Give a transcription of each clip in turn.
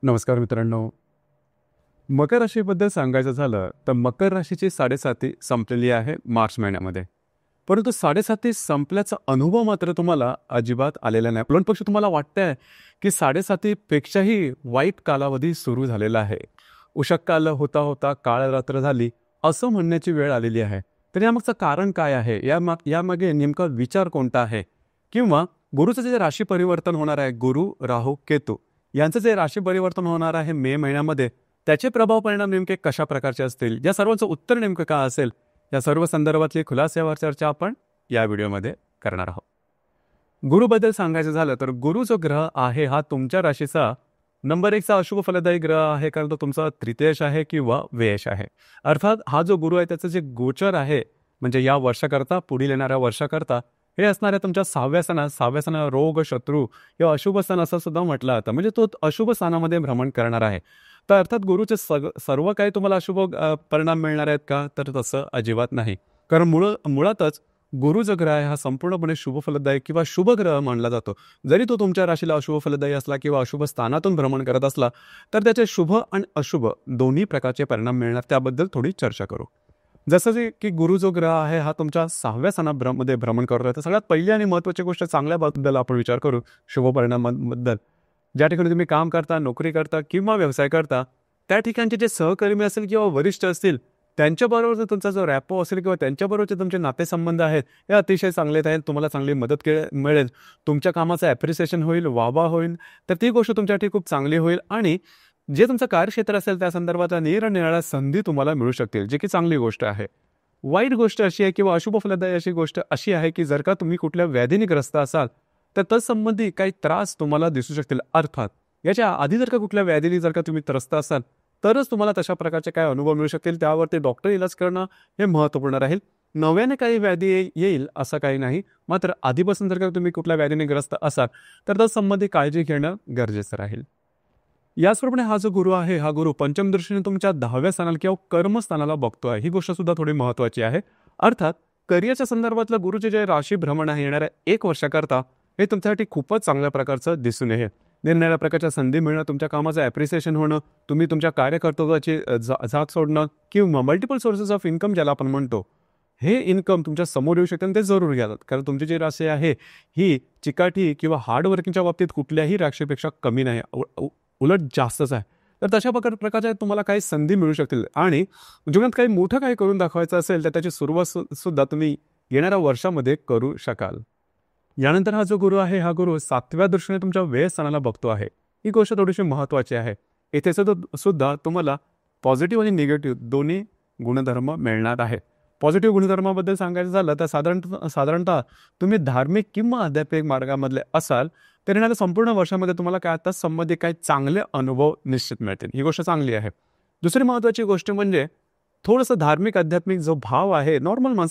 नमस्कार मित्रांनो. मकर राशीबद्दल सांगायचं झालं तर मकर राशीची 7.5 संपलेली आहे मार्च महिन्यामध्ये. परंतु 7.5 संपल्याचा अनुभव मात्र तुम्हाला अजिबात आलेला नाही. उलटपक्षी तुम्हाला वाटतंय की 7.5 पेक्षाही वाईट कालावधी सुरू झालेला आहे. उषःकाल होता होता काळ रात्र झाली असं म्हणण्याची वेळ आलेली आहे. तर यामागचं कारण काय आहे? यामागे नेमका विचार कोणता आहे? किंवा गुरुचं जे राशी परिवर्तन होणार आहे, गुरु राहू केतू यांचं जे राशी परिवर्तन होणार आहे मे महिन्यामध्ये, त्याचे प्रभाव परिणाम नेमके कशा प्रकारचे असतील, या सर्वांचं उत्तर नेमकं काय असेल, या सर्व संदर्भातली खुलासावर चर्चा आपण या व्हिडिओमध्ये करणार आहोत. गुरुबद्दल सांगायचं झालं तर गुरु जो ग्रह आहे हा तुमच्या राशीचा नंबर 1चा अशुभ फलदायी ग्रह आहे, कारण तो तुमचा तृतीयश आहे किंवा व्ययश आहे. अर्थात हा जो गुरु आहे त्याचं जे गोचर आहे म्हणजे या वर्षाकरता, पुढील येणाऱ्या वर्षाकरता हे असणाऱ्या तुमच्या 6व्या स्थानात रोग, शत्रू किंवा अशुभ स्थान असं सुद्धा म्हटलं जातं. म्हणजे तो अशुभ स्थानामध्ये भ्रमण करणार आहे. तर अर्थात गुरुचे सर्व काही तुम्हाला अशुभ परिणाम मिळणार आहेत का? तर तसं अजिबात नाही. कारण मुळातच गुरु जो ग्रह आहे हा संपूर्णपणे शुभ फलदायी किंवा शुभ ग्रह मानला जातो. जरी तो तुमच्या राशीला अशुभ फलदायी असला किंवा अशुभ स्थानातून भ्रमण करत असला तर त्याचे शुभ आणि अशुभ दोन्ही प्रकारचे परिणाम मिळणार. त्याबद्दल थोडी चर्चा करू. जसं की गुरु जो ग्रह आहे हा तुमच्या 6व्या स्थानामध्ये भ्रमण करतोय, तर सगळ्यात पहिली आणि महत्त्वाची गोष्ट चांगल्याबद्दल आपण विचार करू, शुभ परिणामांबद्दल. ज्या ठिकाणी तुम्ही काम करता, नोकरी करता किंवा व्यवसाय करता, त्या ठिकाणचे जे सहकर्मी असतील किंवा वरिष्ठ असतील त्यांच्याबरोबर तुमचा जो रॅपो असेल किंवा त्यांच्याबरोबरचे तुमचे नातेसंबंध आहेत हे अतिशय चांगले आहेत. तुम्हाला चांगली मदत मिळेल, तुमच्या कामाचं ॲप्रिसिएशन होईल, वाहवा होईल, तर ती गोष्ट तुमच्यासाठी खूप चांगली होईल. आणि जे तुमचं कार्यक्षेत्र असेल त्या संदर्भातल्या निरनिराळ्या संधी तुम्हाला मिळू शकतील, जी की चांगली गोष्ट आहे. वाईट गोष्ट अशी आहे किंवा अशुभ फलदायी अशी गोष्ट अशी आहे की जर का तुम्ही कुठल्या व्याधीने ग्रस्त असाल तर तत्संबंधी काही त्रास तुम्हाला दिसू शकतील. अर्थात याच्या आधी जर का कुठल्या व्याधीने जर का तुम्ही त्रस्त असाल तरच तुम्हाला तशा प्रकारचे काय अनुभव मिळू शकतील. त्यावरती डॉक्टर इलाज करणं हे महत्त्वपूर्ण राहील. नव्याने काही व्याधी येईल असं काही नाही. मात्र आधीपासून जर का तुम्ही कुठल्या व्याधीने ग्रस्त असाल तर तत्संबंधी काळजी घेणं गरजेचं राहील. याचप्रमाणे हा जो गुरु आहे हा गुरु पंचम दृष्टीने तुमच्या 10व्या स्थानाला किंवा कर्मस्थानाला बघतोय. ही गोष्ट सुद्धा थोडी महत्त्वाची आहे. अर्थात करिअरच्या संदर्भातलं गुरुचे जे राशी भ्रमण आहे येणाऱ्या 1 वर्षाकरता हे तुमच्यासाठी खूपच चांगल्या प्रकारचं दिसून येईल. निरनिराळ्या प्रकारच्या संधी मिळणं, तुमच्या कामाचं ॲप्रिसिएशन होणं, तुम्ही तुमच्या कार्यकर्तव्याची झाक सोडणं किंवा मल्टिपल सोर्सेस ऑफ इन्कम ज्याला आपण म्हणतो, हे इन्कम तुमच्या समोर येऊ शकते आणि ते जरूर घ्या. कारण तुमची जी राशी आहे ही चिकाटी किंवा हार्डवर्किंगच्या बाबतीत कुठल्याही राशीपेक्षा कमी नाही, उलट जास्तच आहे. तर तशा प्रकारच्या तुम्हाला काही संधी मिळू शकतील आणि जीवनात काही मोठं काही करून दाखवायचं असेल तर त्याची सुरुवात सुद्धा तुम्ही येणाऱ्या वर्षामध्ये करू शकाल. यानंतर हा जो गुरु आहे हा गुरु 7व्या दृष्टीने तुमच्या व्यय स्थानाला बघतो आहे. ही गोष्ट थोडीशी महत्त्वाची आहे. येथे सुद्धा तुम्हाला पॉझिटिव्ह आणि निगेटिव्ह दोन्ही गुणधर्म मिळणार आहेत. पॉझिटिव्ह गुणधर्माबद्दल सांगायचं झालं तर साधारणतः तुम्ही धार्मिक किंवा आध्यात्मिक मार्गामधले असाल तर येणाऱ्या संपूर्ण वर्षामध्ये तुम्हाला काय आता संबंधित काही चांगले अनुभव निश्चित मिळतील. ही गोष्ट चांगली आहे. दुसरी महत्त्वाची गोष्ट म्हणजे थोडंसं धार्मिक आध्यात्मिक जो भाव आहे नॉर्मल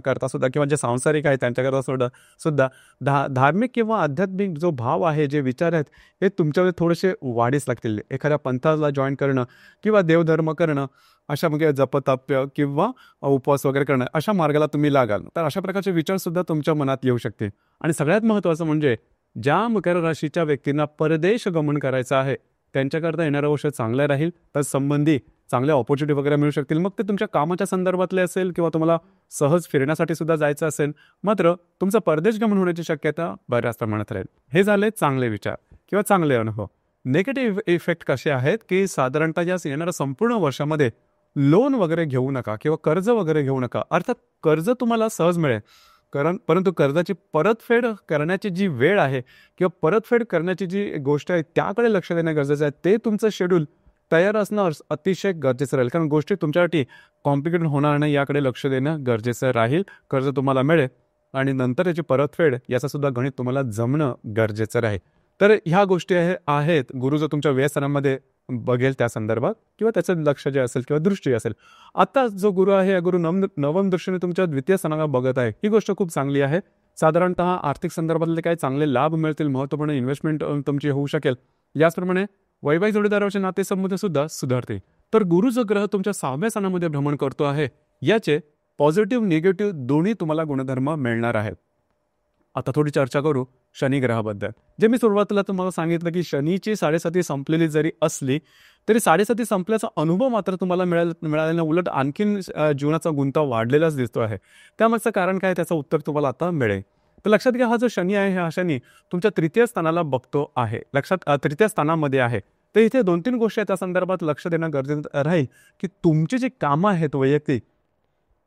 करता सुद्धा किंवा जे सांसारिक आहे त्यांच्याकरता सुद्धा धार्मिक किंवा आध्यात्मिक जो भाव आहे, जे विचार आहेत हे तुमच्यामध्ये थोडेसे वाढीस लागतील. एखाद्या पंथाला जॉईन करणं किंवा देवधर्म करणं, अशा म्हणजे जपतप्य किंवा उपवास वगैरे करणं, अशा मार्गाला तुम्ही लागाल. तर अशा प्रकारचे विचारसुद्धा तुमच्या मनात येऊ शकते. आणि सगळ्यात महत्त्वाचं म्हणजे ज्या मकर राशीच्या व्यक्तींना परदेश गमन करायचं आहे त्यांच्याकरता येणारं वर्ष चांगलं राहील. तर संबंधी चांगल्या ऑपॉर्च्युनिटी वगैरे मिळू शकतील. मग ते तुमच्या कामाच्या संदर्भातले असेल किंवा तुम्हाला सहज फिरण्यासाठी सुद्धा जायचं असेल, मात्र तुमचं परदेश गमन होण्याची शक्यता बऱ्याच प्रमाणात राहील. हे झाले चांगले विचार किंवा चांगले अनुभव. निगेटिव्ह इफेक्ट कसे आहेत की साधारणतः या येणाऱ्या संपूर्ण वर्षामध्ये लोन वगैरे घेऊ नका किंवा कर्ज वगैरे घेऊ नका. अर्थात कर्ज तुम्हाला सहज मिळेल, परंतु कर्जाची परतफेड करण्याची जी वेळ आहे किंवा परतफेड करण्याची जी गोष्ट आहे त्याकडे लक्ष देणं गरजेचं आहे. ते तुमचं शेड्यूल तयार असणं अतिशय गरजेचं राहील. कारण गोष्टी तुमच्यासाठी कॉम्प्लिकेटेड होणार नाही याकडे लक्ष देणं गरजेचं राहील. कर्ज तुम्हाला मिळेल आणि नंतर याची परतफेड याचं सुद्धा गणित तुम्हाला जमणं गरजेचं राहील. तर ह्या गोष्टी आहेत गुरु जो तुमच्या व्ययस्थानामध्ये बघेल त्या संदर्भात किंवा त्याचं लक्ष जे असेल किंवा दृष्टी असेल. आता जो गुरु आहे गुरु नवम दृष्टीने तुमच्या द्वितीय स्थानाला बघत आहे. ही गोष्ट खूप चांगली आहे. साधारणतः आर्थिक संदर्भातले काही चांगले लाभ मिळतील, महत्त्वपूर्ण इन्व्हेस्टमेंट तुमची होऊ शकेल. याचप्रमाणे वैवाहिक जोडीदाराचे नातेसंबंध सुद्धा सुधारते. तर गुरु जो ग्रह तुमच्या 6व्या स्थानामध्ये भ्रमण करतो आहे याचे पॉझिटिव्ह निगेटिव्ह दोन्ही तुम्हाला गुणधर्म मिळणार आहेत. आता थोडी चर्चा करू शनी ग्रहाबद्दल. जे मी सुरुवातीला तुम्हाला सांगितलं की शनीची 7.5 संपलेली जरी असली तरी 7.5 संपल्याचा अनुभव मात्र तुम्हाला मिळाल्याने उलट आणखीन जीवनाचा गुंता वाढलेलाच दिसतो आहे. त्यामागचं कारण काय त्याचं उत्तर तुम्हाला आता मिळेल. तर लक्षात घ्या, हा जो शनी आहे हा शनी तुमच्या तृतीय स्थानाला बघतो आहे. तृतीय स्थानामध्ये आहे. तर इथे 2-3 गोष्टी त्या संदर्भात लक्ष देणं गरजेचं राहील की तुमची जी कामं आहेत वैयक्तिक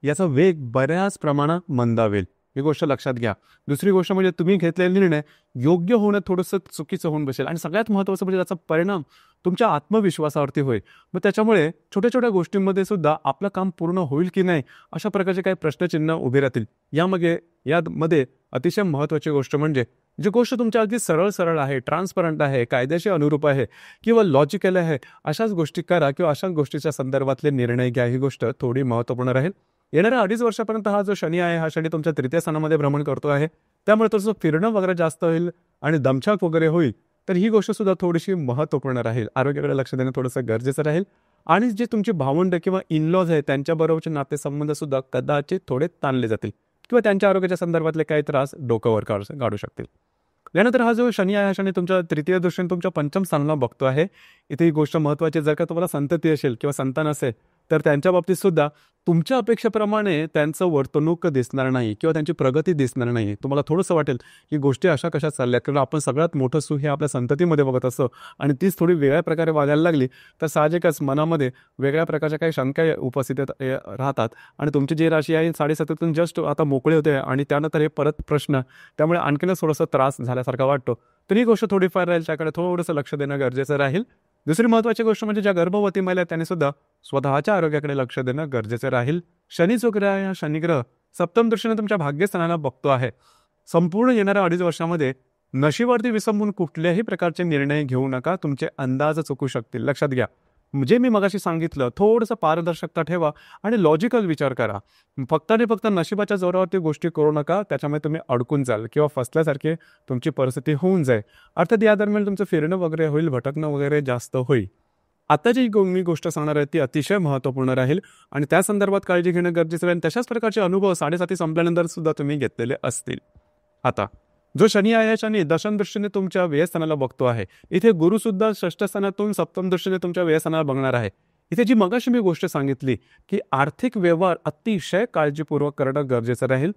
याचा वेग बऱ्याच प्रमाणात मंदावेल. ही गोष्ट लक्षात घ्या. दुसरी गोष्ट म्हणजे तुम्ही घेतलेले निर्णय योग्य होणं थोडंसं चुकीचं होऊन बसेल आणि सगळ्यात महत्त्वाचं म्हणजे त्याचा परिणाम तुमच्या आत्मविश्वासावरती होईल. मग त्याच्यामुळे छोट्या-छोट्या गोष्टींमध्ये सुद्धा आपलं काम पूर्ण होईल की नाही अशा प्रकारचे काही प्रश्नचिन्ह उभे राहतील. यामध्ये अतिशय महत्त्वाची गोष्ट म्हणजे जी गोष्ट तुमच्या अगदी सरळ आहे, ट्रान्सपरंट आहे, कायद्याशी अनुरूप आहे किंवा लॉजिकल आहे, अशाच गोष्टी करा किंवा अशाच गोष्टीच्या संदर्भातले निर्णय घ्या. ही गोष्ट थोडी महत्त्वपूर्ण राहील. येणाऱ्या 2.5 वर्षापर्यंत हा जो शनी आहे हा शनी तुमच्या तृतीय स्थानामध्ये भ्रमण करतो आहे. त्यामुळे थोडंसं फिरणं वगैरे जास्त होईल आणि दमछाक वगैरे होईल. तर ही गोष्ट सुद्धा थोडीशी महत्त्वपूर्ण राहील. आरोग्याकडे लक्ष देणं थोडंसं गरजेचं राहील आणि जे तुमची भावंड किंवा इनलॉज आहेत त्यांच्याबरोबरचे नातेसंबंध सुद्धा कदाचित थोडे ताणले जातील किंवा त्यांच्या आरोग्याच्या संदर्भातले काही त्रास डोक्यावर काढू शकतील. यानंतर हा जो शनी आहे हा शनी तुमच्या तृतीय दृष्टीने तुमच्या पंचम स्थानाला बघतो आहे. इथे ही गोष्ट महत्त्वाची, जर का तुम्हाला संतती असेल किंवा संतान असेल तर त्यांच्या बाबतीत सुद्धा तुमच्या अपेक्षेप्रमाणे त्यांचं वर्तणूक दिसणार नाही किंवा त्यांची प्रगती दिसणार नाही. तुम्हाला थोडंसं वाटेल की गोष्टी अशा कशा चालल्यात, कारण आपण सगळ्यात मोठं सुख हे आपल्या संततीमध्ये बघत असतो आणि तीच थोडी वेगळ्या प्रकारे वागायला लागली तर साहजिकच मनामध्ये वेगळ्या प्रकारच्या काही शंका उपस्थित राहतात आणि तुमची जी राशी आहे 7.5 जस्ट आता मोकळे होते आणि त्यानंतर हे परत प्रश्न, त्यामुळे आणखीनच थोडासा त्रास झाल्यासारखा वाटतो. तर ही गोष्ट थोडीफार राहील, त्याकडे थोडंसं लक्ष देणं गरजेचं राहील. दुसरी महत्त्वाची गोष्ट म्हणजे ज्या गर्भवती महिला आहेत त्यांनी सुद्धा स्वतःच्या आरोग्याकडे लक्ष देणं गरजेचं राहील. शनी जो ग्रह आहे हा शनिग्रह सप्तम दृष्टीने तुमच्या भाग्यस्थानाला बघतो आहे. संपूर्ण येणाऱ्या 2.5 वर्षामध्ये नशिबावरती विसंबून कुठल्याही प्रकारचे निर्णय घेऊ नका, तुमचे अंदाज चुकू शकतील. लक्षात घ्या, जे मी मगाशी सांगितलं थोडंसं पारदर्शकता ठेवा आणि लॉजिकल विचार करा. फक्त आणि फक्त नशिबाच्या जोरावरती गोष्टी करू नका, त्याच्यामुळे तुम्ही अडकून जाल किंवा फसल्यासारखे तुमची परिस्थिती होऊन जाईल. अर्थात या दरम्यान तुमचं फिरणं वगैरे होईल, भटकणं वगैरे जास्त होईल. आता जी मी गोष्ट सांगणार आहे ती अतिशय महत्त्वपूर्ण राहील आणि त्या संदर्भात काळजी घेणं गरजेचं राहील. तशाच प्रकारचे अनुभव 7.5 संपल्यानंतर सुद्धा तुम्ही घेतलेले असतील. आता जो शनी आहे शनी दशम दृष्टीने तुमच्या व्ययस्थानाला बघतो आहे. इथे गुरु सुद्धा षष्ठ स्थानातून सप्तम दृष्टीने तुमच्या व्ययस्थानाला बघणार आहे. इथे जी मगाशी मी गोष्ट सांगितली की आर्थिक व्यवहार अतिशय काळजीपूर्वक करणं गरजेचं राहील.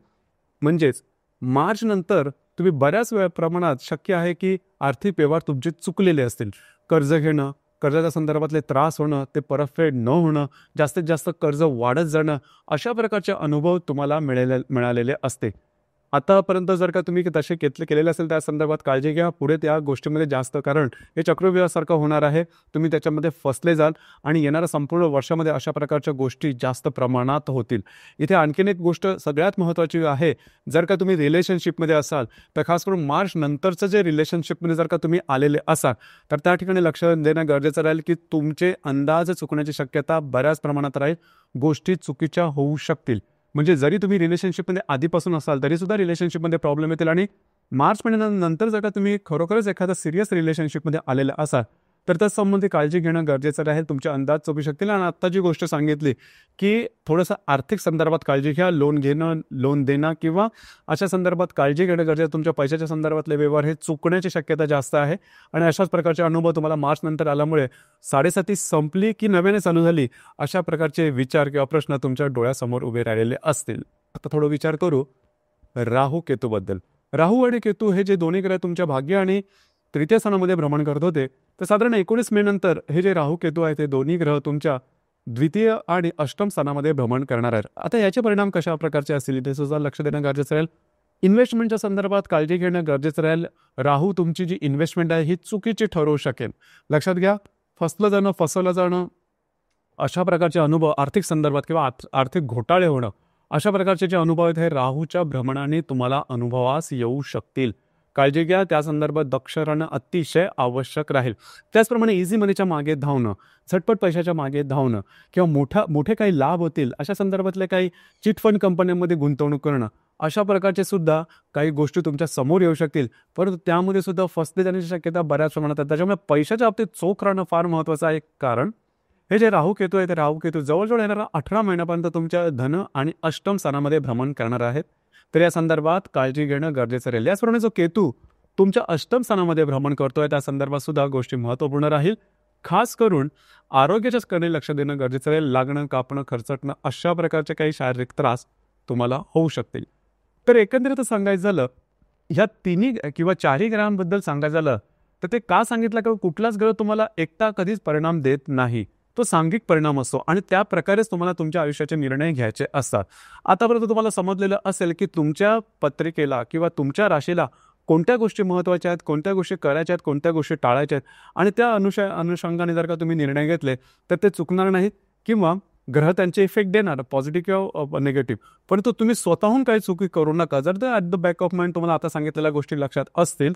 म्हणजेच मार्च नंतर तुम्ही बऱ्याच प्रमाणात शक्य आहे की आर्थिक व्यवहार तुमचे चुकलेले असतील. कर्ज घेणं, कर्जाच्या संदर्भातले त्रास होणं, ते परतफेड न होणं, जास्तीत जास्त कर्ज वाढत जाणं, अशा प्रकारचे अनुभव तुम्हाला मिळालेले असते. आतापर्यंत जर का तुम्ही तसे केलेले असेल त्या संदर्भात काळजी घ्या. पुढे त्या गोष्टीमध्ये जास्त, कारण हे चक्रव्यूहासारखं होणार आहे. तुम्ही त्याच्यामध्ये फसले जाल आणि येणाऱ्या संपूर्ण वर्षामध्ये अशा प्रकारच्या गोष्टी जास्त प्रमाणात होतील. इथे आणखीन एक गोष्ट सगळ्यात महत्त्वाची आहे, जर का तुम्ही रिलेशनशिपमध्ये असाल तर खास करून मार्च नंतरचं जे रिलेशनशिपमध्ये जर का तुम्ही आलेले असाल तर त्या ठिकाणी लक्ष देणं गरजेचं राहील की तुमचे अंदाज चुकण्याची शक्यता बऱ्याच प्रमाणात राहील. गोष्टी चुकीच्या होऊ शकतील. म्हणजे जरी तुम्ही रिलेशनशिपमध्ये आधीपासून असाल तरी सुद्धा रिलेशनशिपमध्ये प्रॉब्लेम येतील आणि मार्च महिन्यानंतर जर का तुम्ही खरोखरच एखाद्या सिरियस रिलेशनशिपमध्ये आलेला असाल तर त्या संबंधी काळजी घेणं गरजेचं राहील. तुमचे अंदाज चुकू शकतील. आणि आत्ता जी गोष्ट सांगितली की थोडंसं आर्थिक संदर्भात काळजी घ्या, लोन घेणं, लोन देणं किंवा अशा संदर्भात काळजी घेणं गरजेचं. तुमच्या पैशाच्या संदर्भातले व्यवहार हे चुकण्याची शक्यता जास्त आहे आणि अशाच प्रकारचे अनुभव तुम्हाला मार्च नंतर आल्यामुळे 7.5 संपली की नव्याने चालू झाली अशा प्रकारचे विचार किंवा प्रश्न तुमच्या डोळ्यासमोर उभे राहिलेले असतील. आता थोडं विचार करू राहू केतूबद्दल. राहू आणि केतू हे जे दोन्ही ग्रह तुमच्या भाग्य आणि तृतीय स्थानामध्ये भ्रमण करत होते तर साधारण 19 मे नंतर हे जे राहू केतू आहे ते दोन्ही ग्रह तुमच्या द्वितीय आणि अष्टम स्थानामध्ये भ्रमण करणार आहेत. आता याचे परिणाम कशा प्रकारचे असतील ते सुद्धा लक्ष देणं गरजेचं राहील. इन्व्हेस्टमेंटच्या संदर्भात काळजी घेणं गरजेचं राहील. राहू तुमची जी इन्व्हेस्टमेंट आहे ही चुकीची ठरवू शकेल. लक्षात घ्या, फसवलं जाणं अशा प्रकारचे अनुभव आर्थिक संदर्भात किंवा आर्थिक घोटाळे होणं अशा प्रकारचे जे अनुभव आहेत हे राहूच्या भ्रमणाने तुम्हाला अनुभवास येऊ शकतील. काळजी घ्या, त्या संदर्भात दक्ष राहणं अतिशय आवश्यक राहील. त्याचप्रमाणे इझी मनीच्या मागे धावणं, झटपट पैशाच्या मागे धावणं किंवा मोठे काही लाभ होतील अशा संदर्भातले काही चिट फंड कंपन्यांमध्ये गुंतवणूक करणं अशा प्रकारचे सुद्धा काही गोष्टी तुमच्या समोर येऊ शकतील. परंतु त्यामध्ये सुद्धा फसले जाण्याची शक्यता बऱ्याच प्रमाणात आहे. त्याच्यामुळे पैशाच्या बाबतीत चोख राहणं फार महत्त्वाचं आहे. कारण हे जे राहू केतू आहे ते राहू केतू जवळजवळ येणारा 18 महिन्यापर्यंत तुमच्या धन आणि अष्टम स्थानामध्ये भ्रमण करणार आहेत. तर या संदर्भात काळजी घेणं गरजेचं राहील. याचप्रमाणे जो केतू तुमच्या अष्टम स्थानामध्ये भ्रमण करतोय, त्या संदर्भात सुद्धा गोष्टी महत्त्वपूर्ण राहील. खास करून आरोग्याच्याच कडे लक्ष देणं गरजेचं आहे. लागणं, कापणं, खरचटणं अशा प्रकारचे काही शारीरिक त्रास तुम्हाला होऊ शकतील. तर एकंदरीत सांगायचं झालं, ह्या तिन्ही किंवा चारही ग्रहांबद्दल सांगायचं झालं तर ते का सांगितलं की कुठलाच ग्रह तुम्हाला एकटा कधीच परिणाम देत नाही. तो सांघिक परिणाम असतो आणि त्या प्रकारेच तुम्हाला तुमच्या आयुष्याचे निर्णय घ्यायचे असतात. आतापर्यंत तुम्हाला समजलेलं असेल की तुमच्या पत्रिकेला किंवा तुमच्या राशीला कोणत्या गोष्टी महत्त्वाच्या आहेत, कोणत्या गोष्टी करायच्या आहेत, कोणत्या गोष्टी टाळायच्या आहेत आणि त्या अनुषंगाने जर का तुम्ही निर्णय घेतले तर ते चुकणार नाहीत किंवा ग्रह त्यांचे इफेक्ट देणार पॉझिटिव्ह किंवा निगेटिव्ह. परंतु तुम्ही स्वतःहून काही चुकी करू नका. जर at the back of mind तुम्हाला आता सांगितलेल्या गोष्टी लक्षात असतील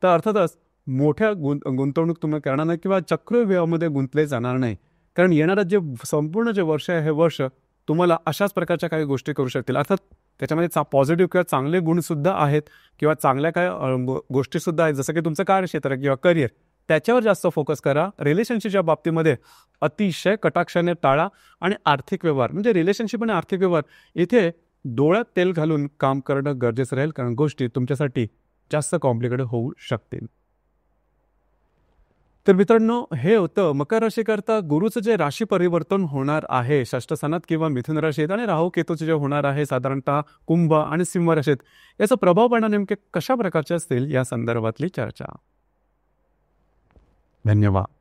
तर अर्थातच मोठ्या गुंतवणूक तुम्ही करणार नाही किंवा चक्रव्यूहामध्ये गुंतले जाणार नाही. कारण येणारं जे संपूर्ण जे वर्ष आहे हे वर्ष तुम्हाला अशाच प्रकारच्या काही गोष्टी करू शकतील. अर्थात त्याच्यामध्ये पॉझिटिव्ह किंवा चांगले गुणसुद्धा आहेत किंवा चांगल्या काय गोष्टीसुद्धा आहेत, जसं की तुमचं कार्यक्षेत्र किंवा करिअर, त्याच्यावर जास्त फोकस करा. रिलेशनशिपच्या बाबतीमध्ये अतिशय कटाक्षाने टाळा आणि आर्थिक व्यवहार म्हणजे रिलेशनशिप आणि आर्थिक व्यवहार इथे डोळ्यात तेल घालून काम करणं गरजेचं राहील, कारण गोष्टी तुमच्यासाठी जास्त कॉम्प्लिकेटेड होऊ शकतील. तर मित्रांनो, हे होतं मकर राशीकरता गुरुचं जे राशी परिवर्तन होणार आहे षष्ठ स्थानात किंवा मिथुन राशीत आणि राहू केतूचे जे होणार आहे साधारणतः कुंभ आणि सिंह राशीत, याचा प्रभाव पडणार नेमके कशा प्रकारचे असतील या संदर्भातली चर्चा. धन्यवाद.